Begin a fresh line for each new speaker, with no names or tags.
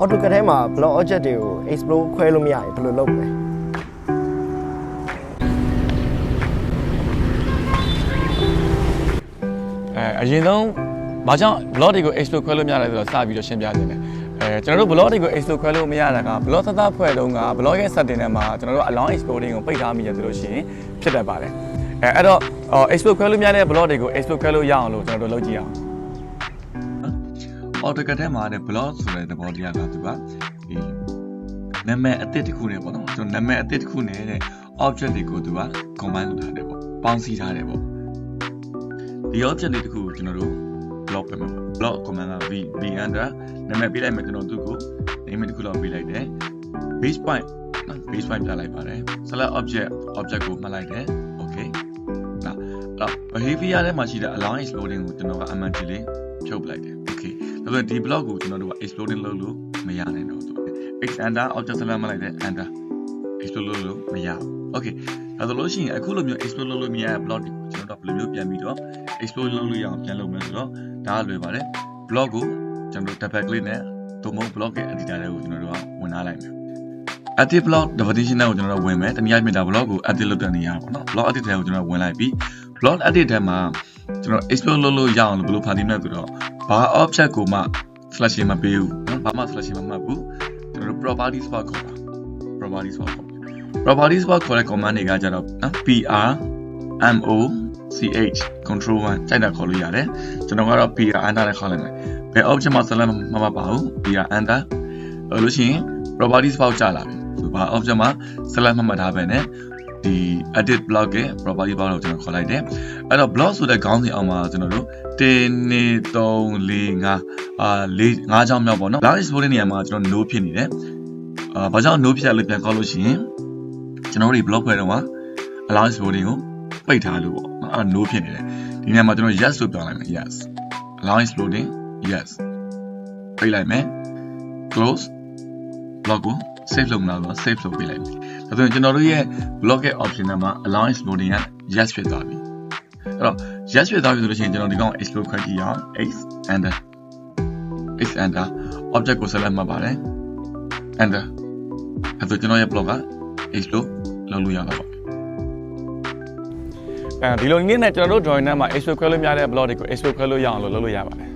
AutoCAD ထဲမှာ block object တွေကို explode ခွဲလို့မရရင်ဘယ်လိုလုပ်မလဲ
အရင်ဆုံးဘာကြောင့် block တွေကို explode ခွဲလို့မရလဲဆိုတော့စပြီးတော့ရှင်းပြခြင်းတယ်ကျွန်တော်တို့ block တွေကို explode ခွဲလို့မရတာက block သတ်ဖွဲ့တုန်းက block ရဲ့ setting ထဲမှာကျွန်တော်တို့ allow exploding ကိုပိတ်ထားမိရဆိုလို့ရှိရင်ဖြစ်တတ်ပါတယ်အဲ့တော့ explode ခွဲလို့မရတဲ့ block တွေကို explode ခွဲလို့ရအောင်လို့ကျွန်တော်တို့လုပ်ကြည့်အောင် AutoCAD ထဲမှာတဲ့ block ဆိုတဲ့သဘောတရားကသူကဒီနာမည်အသစ်တစ်ခုနဲ့ပေါ့နော်ကျွန်တော်နာမည်အသစ်တစ်ခုနဲ့တဲ့ object တွေကိုသူက combine လုပ်ထားတယ်ပေါ့ပေါင်းစည်းထားတယ်ပေါ့ဒီ object တွေတစ်ခုကိုကျွန်တော်တို့ block ပဲမှာ block command က v under နာမည်ပေးလိုက်မယ်ကျွန်တော်သူ့ကို name တစ်ခုလောက်ပေးလိုက်တယ် base point နော် base point ပြလိုက်ပါတယ် select object ကိုမှတ်လိုက်တယ် okay နော်အဲ့ behavior ထဲမှာရှိတဲ့ allow exploding ကိုကျွန်တော်က MNT လေးဖြုတ်ပလိုက်တယ် okay ဒါဆိုဒီ block ကိုကျွန်တော်တို့က exploding လုပ်လို့မရနိုင်တော့ဘူး x under object select မှတ်လိုက်တယ် under explode လုပ်လို့မရဘူး okay ဒါဆိုလို့ရှိရင်အခုလိုမျိုး explode လုပ်လို့မရတဲ့ block တွေကိုကျွန်တော်တို့ဘယ်လိုမျိုးပြန်ပြီးတော့ explode လုပ်လို့ရအောင်ပြန်လုပ်မယ်ဆိုတော့ဒါကလွယ်ပါတယ် block ကိုကျွန်တော်တို့ double click နဲ့သို့မဟုတ် block ရဲ့ editor တွေကိုကျွန်တော်တို့ကဝင်ထားလိုက်မယ် edit block definition ကိုကျွန်တော်တို့ဝင်မယ်တနည်းအားဖြင့်ဒါ block ကို edit လုပ်တဲ့နေရာပေါ့နော် block edit တွေကိုကျွန်တော်ဝင်လိုက်ပြီး block edit ထဲမှာကျွန်တော် explode လုပ်လို့ရအောင်လို့ဘယ်လိုဖန်တီးမလဲဆိုတော့ဘာ object ကိုမှ slash မပေးဘူးနော်ဘာမှ slash မမှတ်ဘူးကျွန်တော်တို့ properties bar ခေါ်တာ properties bar ခေါ် properties bar ခေါ်တဲ့ command တွေကကြတော့နော် PRMOCH control 1ကြိုက်တာခေါ်လို့ရတယ်ကျွန်တော်ကတော့ PR enter နဲ့ခေါ်လိုက်မယ်ဘယ် object မှာ select မမှတ်ပါဘူး PR enter လို့ရှိရင် properties bar ကြာလာပြီဆိုဘာ object မှာ select မမှတ်ထားပဲနဲ့ဒီ edit block ရဲ့ property bar ကိုကျွန်တော်ခေါ်လိုက်တယ်အဲ့တော့ block ဆိုတဲ့ခေါင်းစဉ်အောက်မှာကျွန်တော်တို့1 2 3 4 5 5ချောင်းမြောက်ပေါ့နော် block exploding နေရာမှာကျွန်တော် no ဖြစ်နေတယ်ဘာကြောင့် no ဖြစ်ရလို့ပြန်ခေါ်လို့ရှိရင်ကျွန်တော်တို့ဒီ block ဖွဲ့တော့မှာ allow exploding ကိုပိတ်ထားလို့ပေါ့နော်အဲ့ no ဖြစ်နေတယ်ဒီနေရာမှာကျွန်တော် yes လို့ပြောလိုက်မယ် yes allow exploding yes ပိတ်လိုက်မယ် close block ကို save လုပ်မလားဆိုတော့ save လုပ်ပေးလိုက်မယ်ဒါဆိုရင်ကျွန်တော်တို့ရဲ့ block ရဲ့ option ထဲမှာ allow exploding က yes ဖြစ်သွားပြီအဲ့တော့ yes ဖြစ်သွားပြီဆိုလို့ရှိရင်ကျွန်တော်ဒီကောင် explode ခွဲကြည့်အောင် x enter object ကို select မှတ်ပါတယ် enter အဲ့တော့ကျွန်တော်ရဲ့ block က explode လုပ်လို့ရတော့ပါဒီလိုနည်းနဲ့ကျွန်တော်တို့ drawing ထဲမှာ explode ခွဲလို့မရတဲ့ block တွေကို explode ခွဲလို့ရအောင်လုပ်လို့ရပါတယ်